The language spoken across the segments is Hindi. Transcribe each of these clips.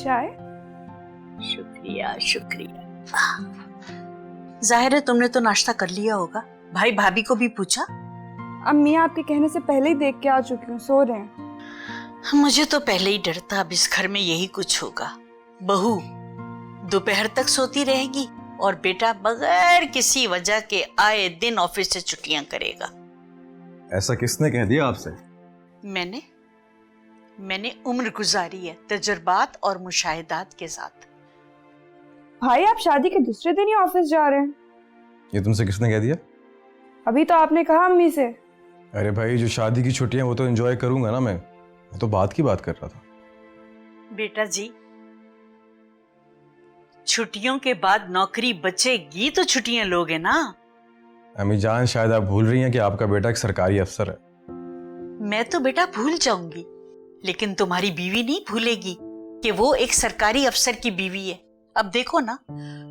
चाय। शुक्रिया शुक्रिया। जाहिर है तुमने तो नाश्ता कर लिया होगा। भाई भाभी को भी पूछा? अम्मी आपके कहने से पहले ही देख के आ चुकी हूँ, सो रहे हैं। मुझे तो पहले ही डर था अब इस घर में यही कुछ होगा। बहू दोपहर तक सोती रहेगी और बेटा बगैर किसी वजह के आए दिन ऑफिस से छुट्टियां करेगा। ऐसा किसने कह दिया आपसे? मैंने उम्र गुजारी है तजुर्बात और मुशाहिदात के साथ। भाई आप शादी के दूसरे दिन ही ऑफिस जा रहे हैं? ये तुमसे किसने कह दिया? अभी तो आपने कहा अम्मी से। अरे भाई, जो शादी की छुट्टियां वो तो एंजॉय करूंगा ना। मैं तो बात की बात कर रहा था। बेटा जी, छुट्टियों के बाद नौकरी बचेगी तो छुट्टियां लोगे ना। अम्मी जान, शायद आप भूल रही हैं कि आपका बेटा एक सरकारी अफसर है। मैं तो बेटा भूल जाऊंगी, लेकिन तुम्हारी बीवी नहीं भूलेगी कि वो एक सरकारी अफसर की बीवी है। अब देखो ना,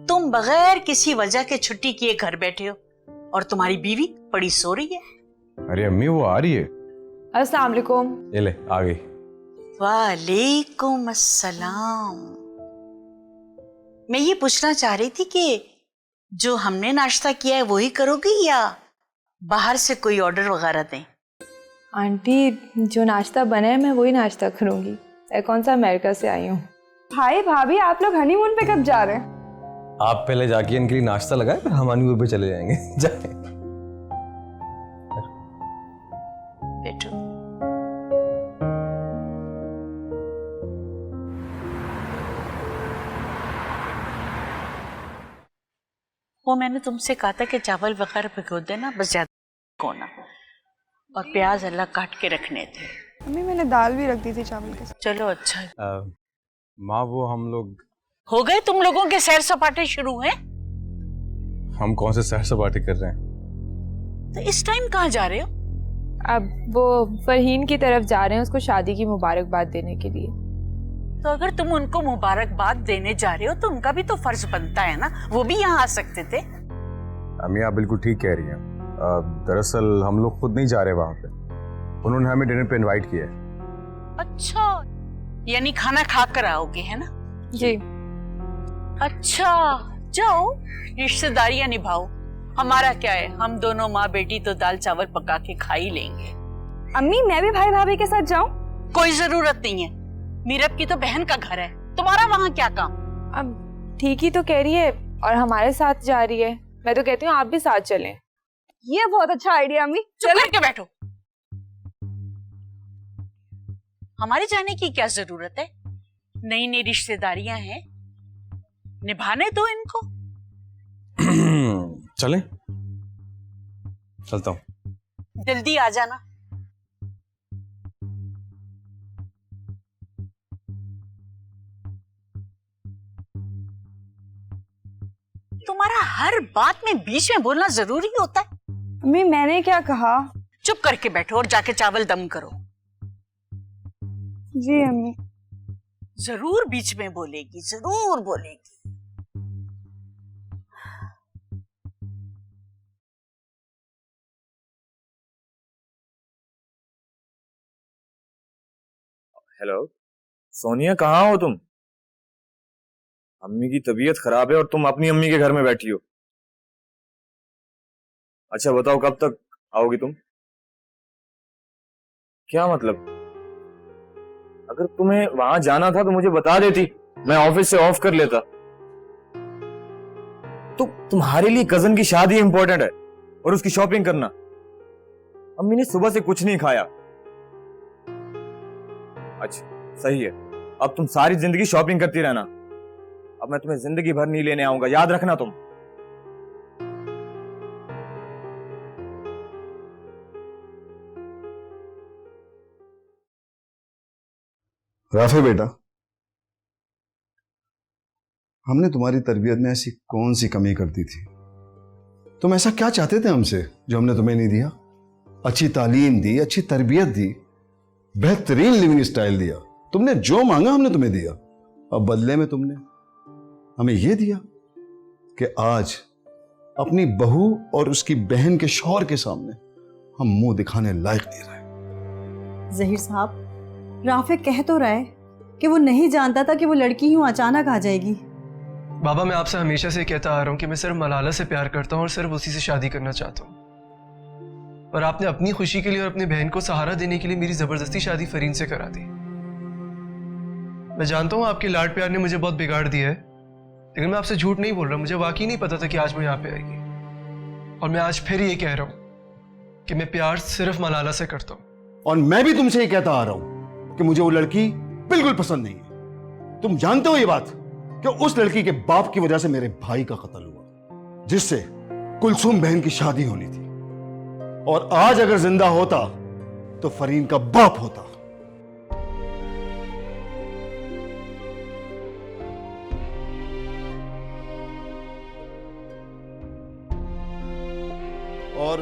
तुम बगैर किसी वजह के छुट्टी किए घर बैठे हो और तुम्हारी बीवी पड़ी सो रही है। अरे अम्मी, वो आ रही है। अस्सलाम वालेकुम। ये ले, आ गई। वालेकुम अस्सलाम। मैं ये पूछना चाह रही थी कि जो हमने नाश्ता किया है वही करोगी या बाहर से कोई ऑर्डर वगैरह दें? आंटी, जो नाश्ता बना है मैं वही नाश्ता करूंगी। मैं कौन सा अमेरिका से आई हूँ। भाई भाभी आप लोग हनीमून पे कब जा रहे हैं? आप पहले जाके इनके लिए नाश्ता लगाए, फिर हम हनीमून पे चले जाएंगे। जाए। बैठो। वो मैंने तुमसे कहा था कि चावल वगैरह भिगो देना, बस ज्यादा कोना, और प्याज अल्लाह काट के रखने थे। अम्मी मैंने दाल भी रख दी थी चावल के साथ। चलो अच्छा। माँ, वो हम लोग हो गए तुम लोगों के सैर सपाटे शुरू हैं? हम कौन से सैर सपाटे कर रहे हैं? तो इस टाइम कहाँ जा रहे हो? अब वो फरहीन की तरफ जा रहे हैं उसको शादी की मुबारकबाद देने के लिए। तो अगर तुम उनको मुबारकबाद देने जा रहे हो तो उनका भी तो फर्ज बनता है ना, वो भी यहाँ आ सकते थे। अम्मी, आप बिल्कुल ठीक कह रही हैं। दरअसल हम लोग खुद नहीं जा रहे वहाँ पे, उन्होंने हमें डिनर पे इनवाइट किया है। अच्छा, यानी खाना खा कर आओगे, है ना? जी। अच्छा, जाओ रिश्तेदारियां निभाओ। हमारा क्या है, हम दोनों माँ बेटी तो दाल चावल पका के खा ही लेंगे। अम्मी मैं भी भाई भाभी के साथ जाऊं? कोई जरूरत नहीं है, मीरब की तो बहन का घर है, तुम्हारा वहाँ क्या काम? अब ठीक ही तो कह रही है और हमारे साथ जा रही है। मैं तो कहती हूँ आप भी साथ चलें। ये बहुत अच्छा आइडिया अम्मी। चुप करके बैठो। हमारे जाने की क्या जरूरत है? नई नई रिश्तेदारियां हैं, निभाने दो इनको। चलें? चलता हूँ। जल्दी आ जाना। तुम्हारा हर बात में बीच में बोलना जरूरी होता है? अम्मी मैंने क्या कहा? चुप करके बैठो और जाके चावल दम करो। जी अम्मी। जरूर बीच में बोलेगी, जरूर बोलेगी। हेलो सोनिया, कहाँ हो तुम? अम्मी की तबीयत खराब है और तुम अपनी अम्मी के घर में बैठी हो। अच्छा बताओ, कब तक आओगी तुम? क्या मतलब? अगर तुम्हें वहां जाना था तो मुझे बता देती, मैं ऑफिस से ऑफ कर लेता। तो तुम्हारे लिए कजन की शादी इंपॉर्टेंट है और उसकी शॉपिंग करना। अम्मी ने सुबह से कुछ नहीं खाया। अच्छा सही है, अब तुम सारी जिंदगी शॉपिंग करती रहना। अब मैं तुम्हें जिंदगी भर नहीं लेने आऊंगा, याद रखना तुम। राफे बेटा, हमने तुम्हारी तरबियत में ऐसी कौन सी कमी कर दी थी? तुम ऐसा क्या चाहते थे हमसे जो हमने तुम्हें नहीं दिया? अच्छी तालीम दी, अच्छी तरबियत दी, बेहतरीन लिविंग स्टाइल दिया। तुमने जो मांगा हमने तुम्हें दिया। अब बदले में तुमने हमें यह दिया कि आज अपनी बहू और उसकी बहन के शौहर के सामने हम मुंह दिखाने लायक नहीं रहे। जहीर साहब, राफे कह तो रहा है कि वो नहीं जानता था कि वो लड़की यूं अचानक आ जाएगी। बाबा, मैं आपसे हमेशा से कहता आ रहा हूँ कि मैं सिर्फ मलाला से प्यार करता हूँ और सिर्फ उसी से शादी करना चाहता हूँ। और आपने अपनी खुशी के लिए और अपनी बहन को सहारा देने के लिए मेरी जबरदस्ती शादी फरीन से करा दी। मैं जानता हूँ आपके लाड प्यार ने मुझे बहुत बिगाड़ दिया है, लेकिन मैं आपसे झूठ नहीं बोल रहा। मुझे वाकई नहीं पता था कि आज वो यहाँ पे आएगी। और मैं आज फिर ये कह रहा हूँ कि मैं प्यार सिर्फ मलाला से करता हूँ। और मैं भी तुमसे ये कहता आ रहा हूं कि मुझे वो लड़की बिल्कुल पसंद नहीं है। तुम जानते हो ये बात कि उस लड़की के बाप की वजह से मेरे भाई का कत्ल हुआ, जिससे कुलसुम बहन की शादी होनी थी। और आज अगर जिंदा होता तो फरीन का बाप होता। और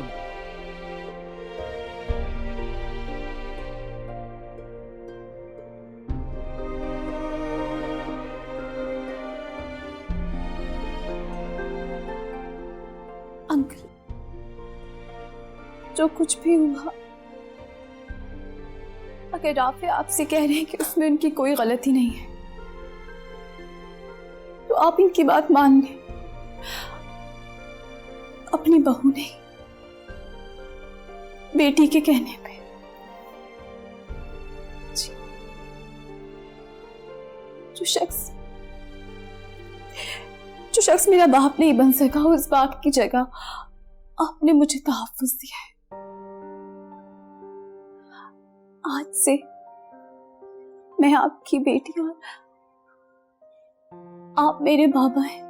अंकल, जो कुछ भी हुआ, अगर राफे आपसे कह रहे हैं कि उसमें उनकी कोई गलती नहीं है, तो आप इनकी बात मान लें। अपनी बहू नहीं, बेटी के कहने पे। जी, जो शख्स मेरा बाप नहीं बन सका, उस बाप की जगह आपने मुझे तहफ्फुज़ दिया है। आज से मैं आपकी बेटी और आप मेरे बाबा हैं।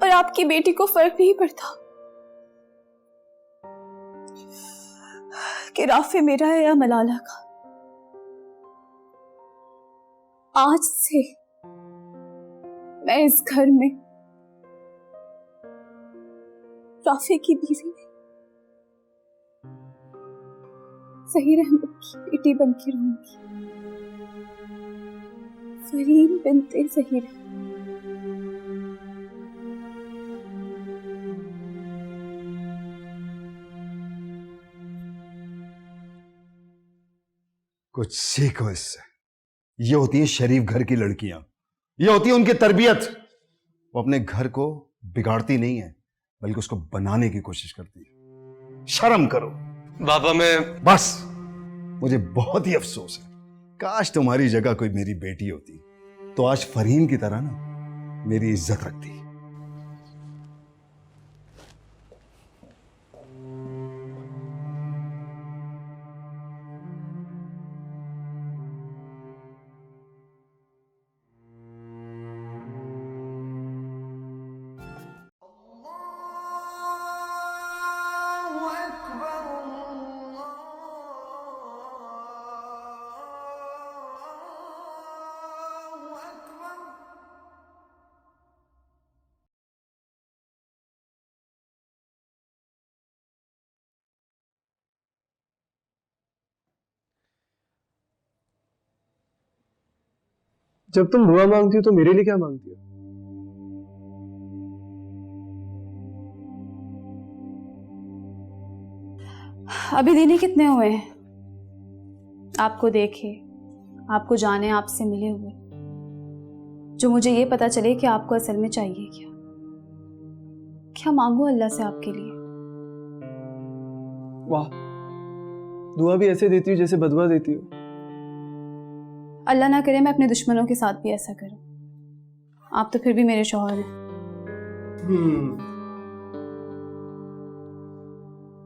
और आपकी बेटी को फर्क नहीं पड़ता कि राफे मेरा है या मलाला का। आज से मैं इस घर में राफे की बीवी नहीं, ज़हीर अहमद की बेटी बन के रहूंगी। फरीन बिनते ज़हीर। कुछ सीखो इससे। ये होती है शरीफ घर की लड़कियां, ये होती है उनकी तरबियत। वो अपने घर को बिगाड़ती नहीं है, बल्कि उसको बनाने की कोशिश करती है। शर्म करो। बाबा, मैं बस, मुझे बहुत ही अफसोस है। काश तुम्हारी जगह कोई मेरी बेटी होती तो आज फरीन की तरह ना मेरी इज्जत रखती। जब तुम दुआ मांगती हो तो मेरे लिए क्या मांगती हो? अभी दिन ही कितने हुए हैं आपको देखे, आपको जाने, आपसे मिले हुए, जो मुझे ये पता चले कि आपको असल में चाहिए क्या। क्या मांगू अल्लाह से आपके लिए? वाह, दुआ भी ऐसे देती हो जैसे बदुआ देती हो। अल्लाह ना करे मैं अपने दुश्मनों के साथ भी ऐसा करूं। आप तो फिर भी मेरे शौहर हैं।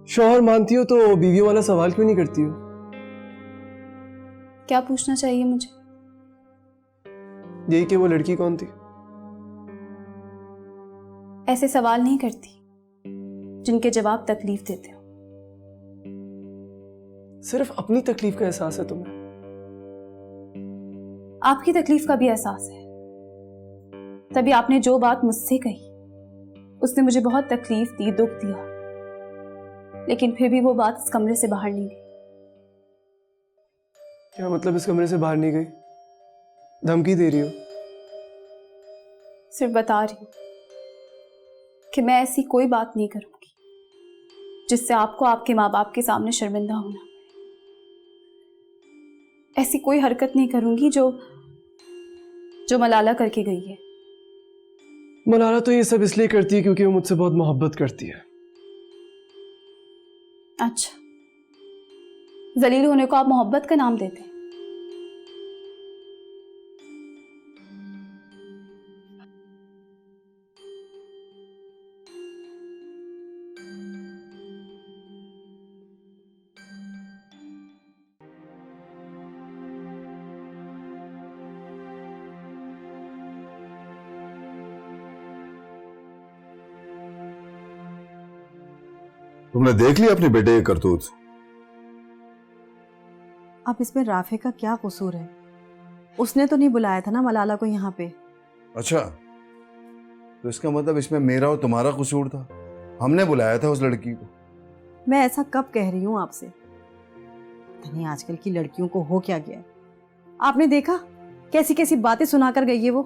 शौहर मानती हो तो बीवियों वाला सवाल क्यों नहीं करती हो? क्या पूछना चाहिए मुझे? यही कि वो लड़की कौन थी। ऐसे सवाल नहीं करती जिनके जवाब तकलीफ देते हो। सिर्फ अपनी तकलीफ का एहसास है तुम्हें। आपकी तकलीफ का भी एहसास है, तभी आपने जो बात मुझसे कही उसने मुझे बहुत तकलीफ दी, दुख दिया, लेकिन फिर भी वो बात इस कमरे से बाहर नहीं गई। क्या मतलब इस कमरे से बाहर नहीं गई? धमकी दे रही हो? सिर्फ बता रही हूं कि मैं ऐसी कोई बात नहीं करूंगी जिससे आपको आपके माँ बाप के सामने शर्मिंदा होना। ऐसी कोई हरकत नहीं करूंगी जो मलाला करके गई है। मलाला तो ये सब इसलिए करती है क्योंकि वो मुझसे बहुत मोहब्बत करती है। अच्छा, जलील होने को आप मोहब्बत का नाम देते हैं? तुमने देख लिया अपने बेटे की करतूत? अब इसमें राफे का क्या कसूर है? उसने तो नहीं बुलाया था ना मलाला को यहाँ पे। अच्छा, तो इसका मतलब इसमें मेरा और तुम्हारा कसूर था। हमने बुलाया था उस लड़की को। मैं ऐसा कब कह रही हूँ आपसे? पता नहीं आजकल की लड़कियों को हो क्या गया है। आपने देखा कैसी कैसी बातें सुनाकर गई है वो।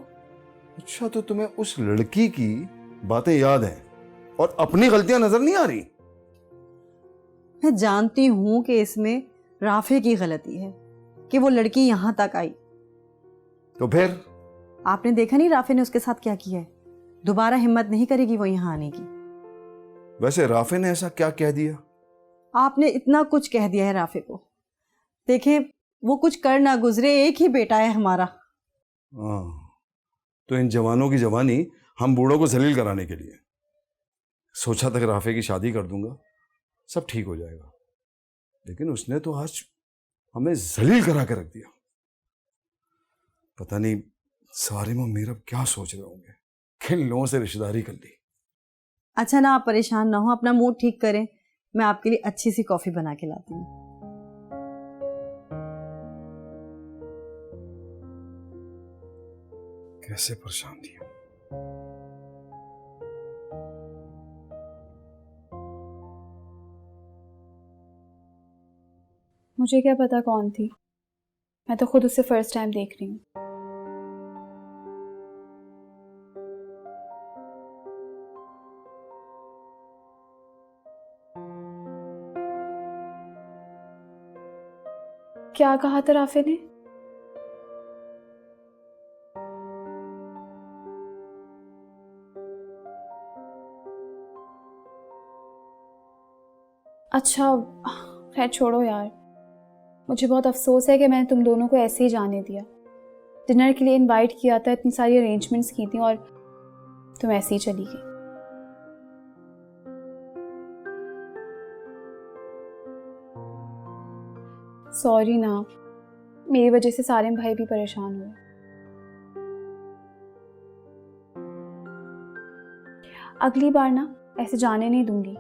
अच्छा, तो तुम्हें उस लड़की की बातें याद हैं और अपनी गलतियां नजर नहीं आ रही? मैं जानती हूं कि इसमें राफे की गलती है कि वो लड़की यहां तक आई। तो फिर आपने देखा नहीं राफे ने उसके साथ क्या किया है? दोबारा हिम्मत नहीं करेगी वो यहां आने की। वैसे राफे ने ऐसा क्या कह दिया? आपने इतना कुछ कह दिया है राफे को। देखें, वो कुछ कर ना गुजरे, एक ही बेटा है हमारा। तो इन जवानों की जवानी हम बूढ़ों को जलील कराने के लिए सोचा था कि राफे की शादी कर दूंगा, सब ठीक हो जाएगा। लेकिन उसने तो आज हमें जलील करा के रख दिया। पता नहीं सारे में मेरा क्या सोच रहे होंगे, किन लोगों से रिश्तेदारी कर ली। अच्छा ना, आप परेशान ना हो, अपना मूड ठीक करें। मैं आपके लिए अच्छी सी कॉफी बना के लाती हूँ। कैसे परेशान थी। मुझे क्या पता कौन थी, मैं तो खुद उसे फर्स्ट टाइम देख रही हूँ। क्या कहा था राफे ने? अच्छा, खैर छोड़ो यार। मुझे बहुत अफसोस है कि मैंने तुम दोनों को ऐसे ही जाने दिया। डिनर के लिए इनवाइट किया था, इतनी सारी अरेंजमेंट्स की थी और तुम ऐसे ही चली गई। सॉरी ना, मेरी वजह से सारे भाई भी परेशान हुए। अगली बार ना ऐसे जाने नहीं दूंगी।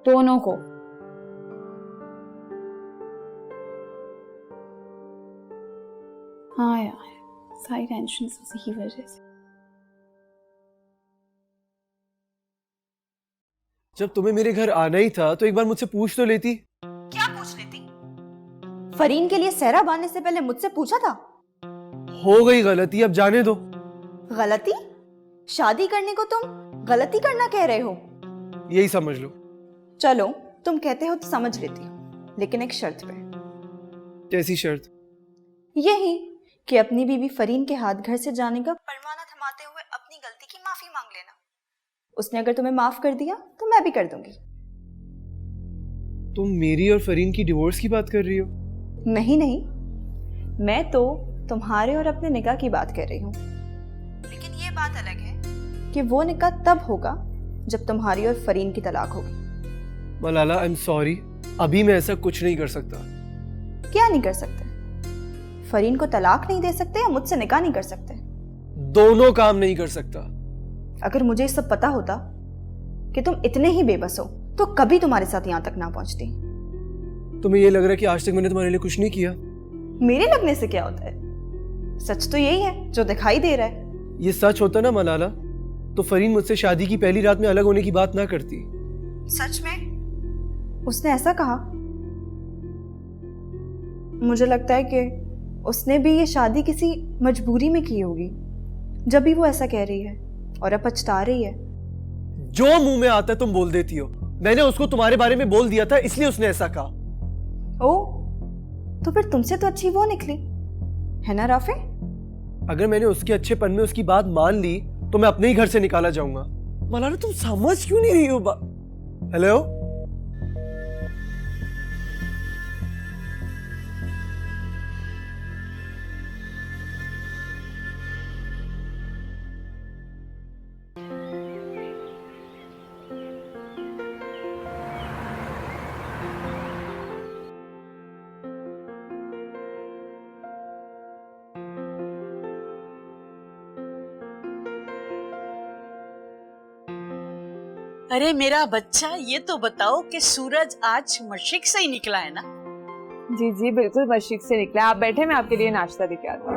दोनों को। हाँ यार, सारी टेंशन उसी की वजह से। जब तुम्हें मेरे घर आना ही था तो एक बार मुझसे पूछ तो लेती। क्या पूछ लेती? फरीन के लिए सहरा बांधने से पहले मुझसे पूछा था? हो गई गलती, अब जाने दो। गलती? शादी करने को तुम गलती करना कह रहे हो? यही समझ लो। चलो, तुम कहते हो तो समझ लेती हूँ, लेकिन एक शर्त पे। कैसी शर्त? यही कि अपनी बीवी फरीन के हाथ घर से जाने का परवाना थमाते हुए अपनी गलती की माफी मांग लेना। उसने अगर तुम्हें माफ कर दिया तो मैं भी कर दूंगी। तुम मेरी और फरीन की डिवोर्स की बात कर रही हो? नहीं, मैं तो तुम्हारे और अपने निकाह की बात कर रही हूँ। लेकिन ये बात अलग है कि वो निकाह तब होगा जब तुम्हारी और फरीन की तलाक होगी। मलाला, आई एम सॉरी, अभी मैं ऐसा कुछ नहीं कर सकता। क्या नहीं कर सकते? फरीन को तलाक नहीं दे सकते या मुझसे निकाह नहीं कर सकते? दोनों काम नहीं कर सकता। अगर मुझे ये सब पता होता कि तुम इतने ही बेबस हो तो कभी तुम्हारे साथ यहाँ तक ना पहुंचती। तुम्हें ये लग रहा है कि आज तक मैंने तुम्हारे लिए कुछ नहीं किया? मेरे लगने से क्या होता है? सच तो यही है जो दिखाई दे रहा है। ये सच होता ना मलाला, तो फरीन मुझसे शादी की पहली रात में अलग होने की बात ना करती। सच में उसने ऐसा कहा? मुझे लगता है कि उसने भी ये शादी किसी मजबूरी में की होगी, जब भी वो ऐसा कह रही है और अब पछता रही है। जो मुंह में आता है तुम बोल देती हो। मैंने उसको तुम्हारे बारे में बोल दिया था, इसलिए उसने ऐसा कहा। ओ, तो फिर तुमसे तो अच्छी वो निकली है ना राफे? अगर मैंने उसके अच्छेपन में उसकी बात मान ली तो मैं अपने ही घर से निकाला जाऊंगा। मलाला तुम समझ क्यों नहीं रही हो हेलो? अरे मेरा बच्चा, ये तो बताओ कि सूरज आज मशरिक से ही निकला है ना? जी जी बिल्कुल मशरिक से निकला। आप बैठे, मैं आपके लिए नाश्ता लेके आती हूँ।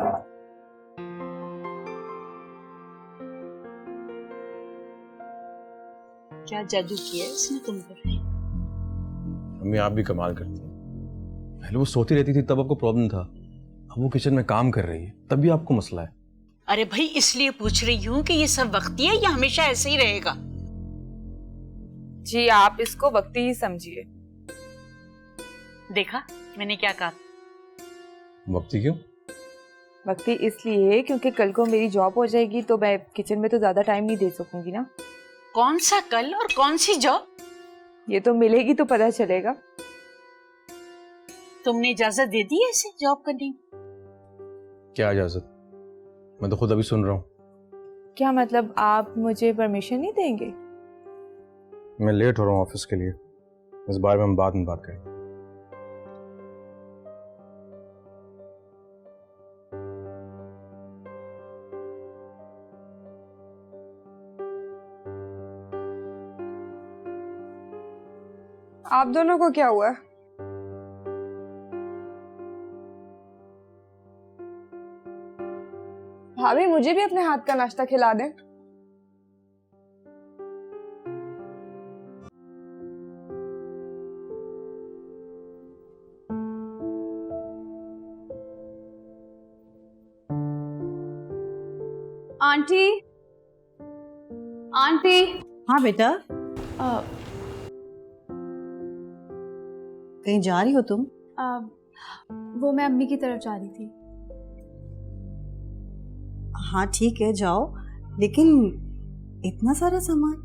क्या जादू किया है इसने तुम पर? मम्मी आप भी कमाल करती हैं। पहले वो सोती रहती थी तब आपको प्रॉब्लम था, अब वो किचन में काम कर रही है तब भी आपको मसला है। अरे भाई, इसलिए पूछ रही हूँ कि ये सब वक्ती है या हमेशा ऐसे ही रहेगा? जी आप इसको वक्ती ही समझिए। देखा मैंने क्या कहा? वक्ती क्यों? वक्ती इसलिए क्योंकि कल को मेरी जॉब हो जाएगी तो मैं किचन में तो ज्यादा टाइम नहीं दे सकूंगी ना। कौन सा कल और कौन सी जॉब? ये तो मिलेगी तो पता चलेगा। तुमने इजाजत दे दी है इसे जॉब करने की? क्या इजाजत? मैं तो खुद अभी सुन रहा हूँ। क्या मतलब आप मुझे परमिशन नहीं देंगे? मैं लेट हो रहा हूँ ऑफिस के लिए, इस बारे में हम बाद में बात करेंगे। आप दोनों को क्या हुआ? भाभी मुझे भी अपने हाथ का नाश्ता खिला दें। Aunty, aunty. हाँ बेटा, कहीं जा रही हो तुम? वो मैं अम्मी की तरफ जा रही थी। हाँ ठीक है, जाओ, लेकिन इतना सारा सामान?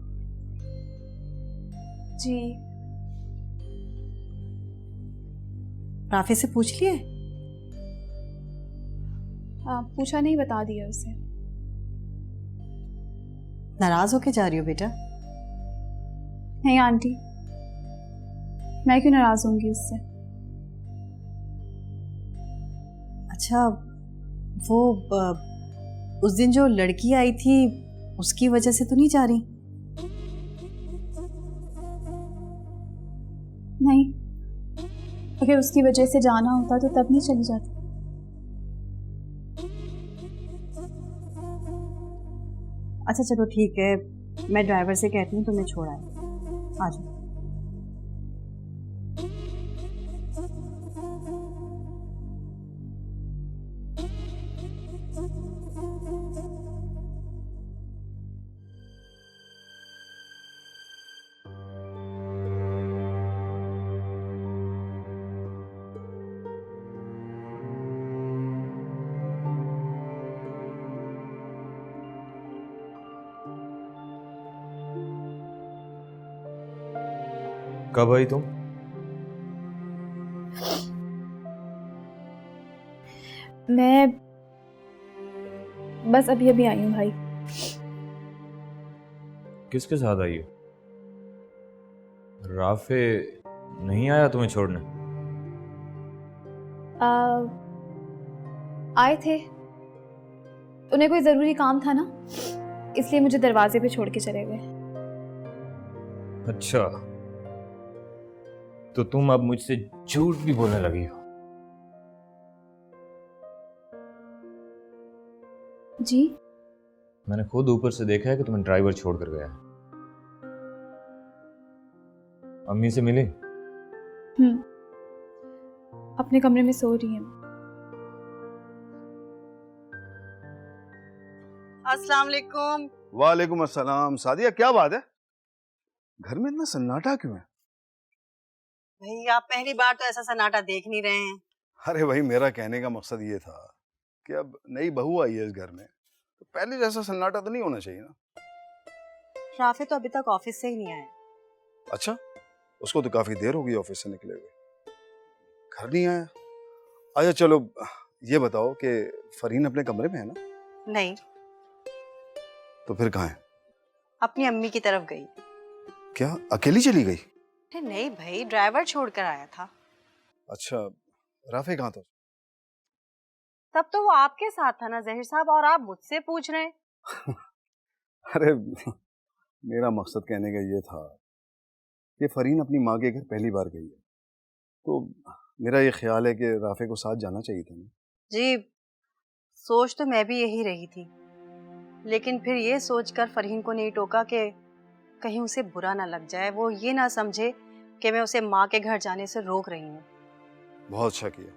जी। राफे से पूछ लिए? पूछा नहीं, बता दिया उसे। नाराज होके जा रही हो बेटा? नहीं आंटी, मैं क्यों नाराज होंगी उससे? अच्छा, वो उस दिन जो लड़की आई थी उसकी वजह से तो नहीं जा रही? नहीं, अगर उसकी वजह से जाना होता तो तब नहीं चली जाती। अच्छा चलो ठीक है, मैं ड्राइवर से कहती हूँ तुम्हें छोड़ आए। आ जाओ। कब आई तुम? मैं बस अभी अभी आई हूँ भाई। किसके साथ आई हो? राफे नहीं आया तुम्हें छोड़ने? आए थे, उन्हें कोई ज़रूरी काम था ना, इसलिए मुझे दरवाजे पे छोड़ के चले गए। अच्छा, तो तुम अब मुझसे झूठ भी बोलने लगी हो? जी? मैंने खुद ऊपर से देखा है कि तुम्हें ड्राइवर छोड़ कर गया है। अम्मी से मिली? अपने कमरे में सो रही हैं। अस्सलाम वालेकुम। वालेकुम अस्सलाम। सादिया क्या बात है? घर में इतना सन्नाटा क्यों है? भाई आप पहली बार तो ऐसा सन्नाटा देख नहीं रहे हैं। अरे भाई, मेरा कहने का मकसद ये था कि अब नई बहू आई है इस घर में, तो पहले जैसा सन्नाटा तो नहीं होना चाहिए ना। राफे तो अभी तक ऑफिस से ही नहीं आया। अच्छा, उसको तो काफी देर हो गई ऑफिस से निकले हुए, घर नहीं आया। अच्छा चलो, ये बताओ कि फरीन अपने कमरे में है ना? नहीं, तो फिर कहाँ है? अपनी अम्मी की तरफ गई। क्या अकेली चली गई? अरे नहीं भाई, ड्राइवर छोड़कर आया था। अच्छा, राफे कहाँ था? तब तो वो आपके साथ था ना जहीर साहब, और आप मुझसे पूछ रहे हैं। अरे मेरा मकसद कहने का ये था कि फरीन अपनी माँ के घर पहली बार गई है, तो मेरा ये ख्याल है कि राफे को साथ जाना चाहिए था ना। जी, सोच तो मैं भी यही रही थी, लेकिन फिर ये सोचकर फरहीन को नहीं टोका कि कहीं उसे बुरा ना लग जाए, वो ये ना समझे कि मैं उसे माँ के घर जाने से रोक रही हूँ। बहुत अच्छा किया,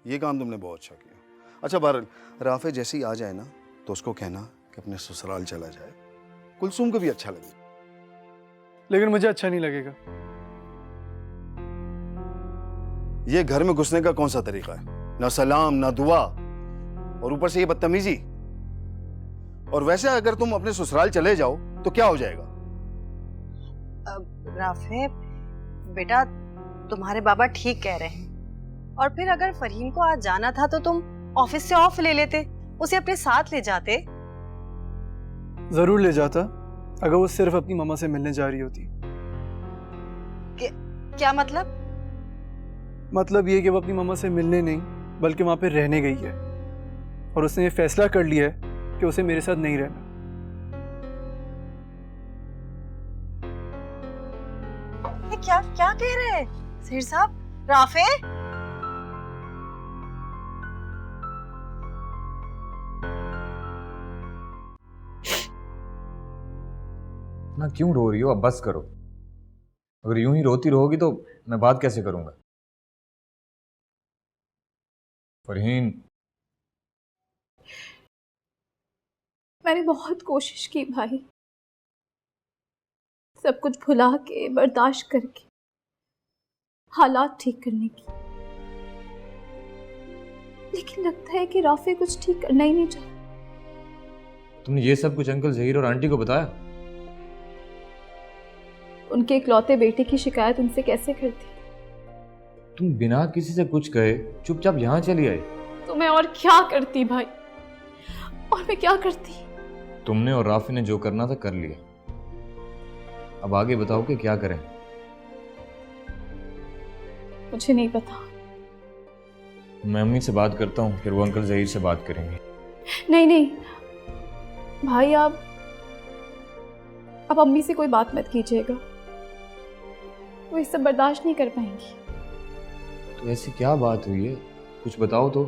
ये काम तुमने बहुत अच्छा किया। अच्छा बहरहाल, राफे जैसे ही आ जाए ना तो उसको कहना कि अपने ससुराल चला जाए, कुलसूम को भी अच्छा लगे। लेकिन मुझे अच्छा नहीं लगेगा। ये घर में घुसने का कौन सा तरीका है? ना सलाम ना दुआ, और ऊपर से ये बदतमीजी। और वैसे अगर तुम अपने ससुराल चले जाओ तो क्या हो जाएगा? राफे बेटा, तुम्हारे बाबा ठीक कह रहे हैं। और फिर अगर फरहीन को आज जाना था तो तुम ऑफिस से ऑफ ले लेते, उसे अपने साथ ले जाते। जरूर ले जाता, अगर वो सिर्फ अपनी मम्मा से मिलने जा रही होती। क्या मतलब? मतलब ये कि वो अपनी मम्मा से मिलने नहीं बल्कि वहां पे रहने गई है, और उसने ये फैसला कर लिया है कि उसे मेरे साथ नहीं रहना। क्या क्या कह रहे हैं जहीर साहब? राफे, ना क्यों रो रही हो? अब बस करो। अगर यूं ही रोती रहोगी तो मैं बात कैसे करूंगा? फरहीन, मैंने बहुत कोशिश की भाई, सब कुछ भुला के, बर्दाश्त करके, हालात ठीक करने की, लेकिन लगता है कि राफे कुछ ठीक करना ही नहीं चाहता। तुमने ये सब कुछ अंकल जहीर और आंटी को बताया? उनके इकलौते बेटे की शिकायत उनसे कैसे करती? तुम बिना किसी से कुछ कहे चुपचाप यहाँ चली आई। तो मैं और क्या करती भाई, और मैं क्या करती? तुमने और राफी ने जो करना था कर लिया, अब आगे बताओ कि क्या करें। मुझे नहीं पता। मैं अम्मी से बात करता हूँ, फिर वो अंकल जहीर से बात करेंगे। नहीं नहीं भाई, आप अम्मी से कोई बात मत कीजिएगा, वो ये सब बर्दाश्त नहीं कर पाएंगी। तो ऐसी क्या बात हुई है, कुछ बताओ तो।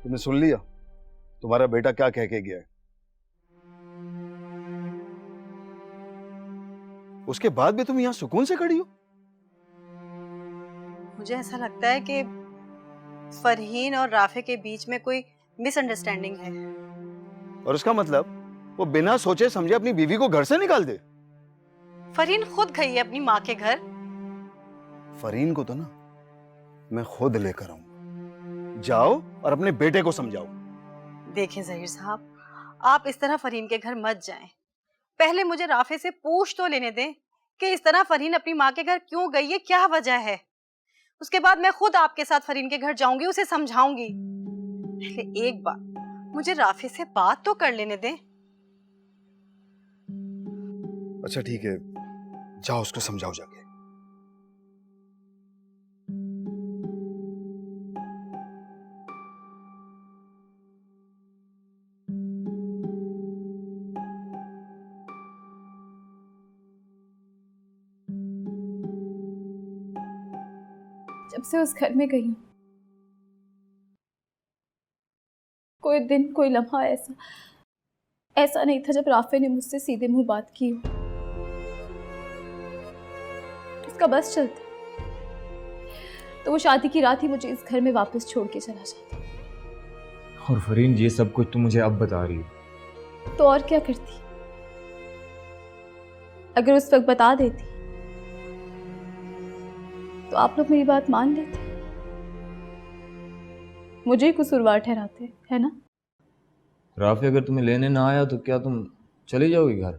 तुमने सुन लिया तुम्हारा बेटा क्या कह के गया है? उसके बाद भी तुम यहां सुकून से खड़ी हो? मुझे ऐसा लगता है कि फरहीन और राफे के बीच में कोई मिसअंडरस्टैंडिंग है। और उसका मतलब वो बिना सोचे समझे अपनी बीवी को घर से निकाल दे? फरहीन खुद गई है अपनी माँ के घर। फरीन को तो ना मैं खुद लेकर आऊंगा, जाओ और अपने बेटे को समझाओ। देखें जहीर साहब, आप इस तरह फरहीन के घर मत जाएं। पहले मुझे राफे से पूछ तो लेने दें कि इस तरह फरहीन अपनी माँ के घर क्यों गई है, क्या वजह है। उसके बाद मैं खुद आपके साथ फरहीन के घर जाऊंगी, उसे समझाऊंगी। पहले एक बार मुझे राफे से बात तो कर लेने दें। अच्छा ठीक है, जाओ उसको समझाओ जाके। जब से उस घर में गई हूँ, कोई दिन कोई लम्हा ऐसा नहीं था जब राफे ने मुझसे सीधे मुंह बात की हो। उसका बस चलता तो वो शादी की रात ही मुझे इस घर में वापस छोड़ के चला जाता। और फरीन, ये सब कुछ तुम मुझे अब बता रही हो, तो और क्या करती? अगर उस वक्त बता देती तो आप लोग मेरी बात मान लेते, मुझे ही कसूरवार ठहराते, है ना? राफी अगर तुम्हें लेने ना आया तो क्या तुम चली जाओगी घर?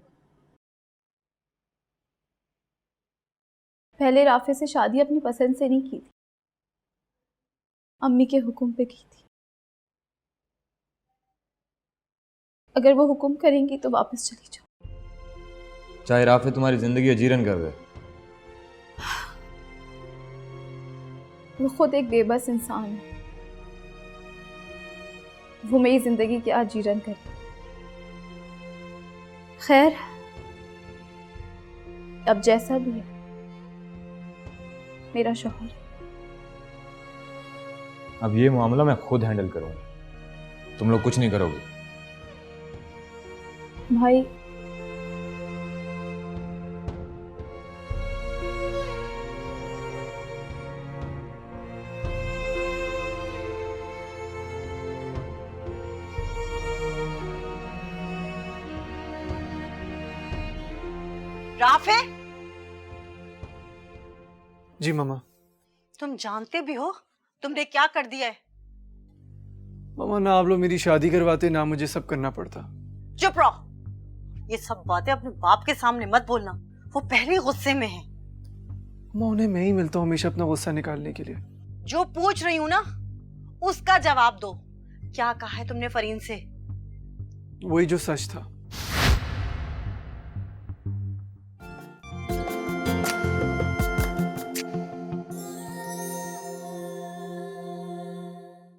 पहले राफे से शादी अपनी पसंद से नहीं की थी, अम्मी के हुक्म पे की थी। अगर वो हुक्म करेंगी तो वापस चली जाओ। चाहे राफी तुम्हारी जिंदगी अजीरन कर दे। वो खुद एक बेबस इंसान है, वो मेरी जिंदगी क्या अजीरन करे। खैर, अब जैसा भी है, मेरा शौहर है। अब ये मामला मैं खुद हैंडल करूंगा, तुम लोग कुछ नहीं करोगे। भाई, राफे, जी मामा। तुम जानते भी हो तुमने क्या कर दिया है? मामा, ना आप लोग मेरी शादी करवाते, ना मुझे सब करना पड़ता। चुप रहो, ये सब बातें अपने बाप के सामने मत बोलना, वो पहले ही गुस्से में है। मामा, उन्हें मैं ही मिलता हूँ हमेशा अपना गुस्सा निकालने के लिए। जो पूछ रही हूँ ना उसका जवाब दो। क्या कहा है तुमने फरीन से? वही जो सच था।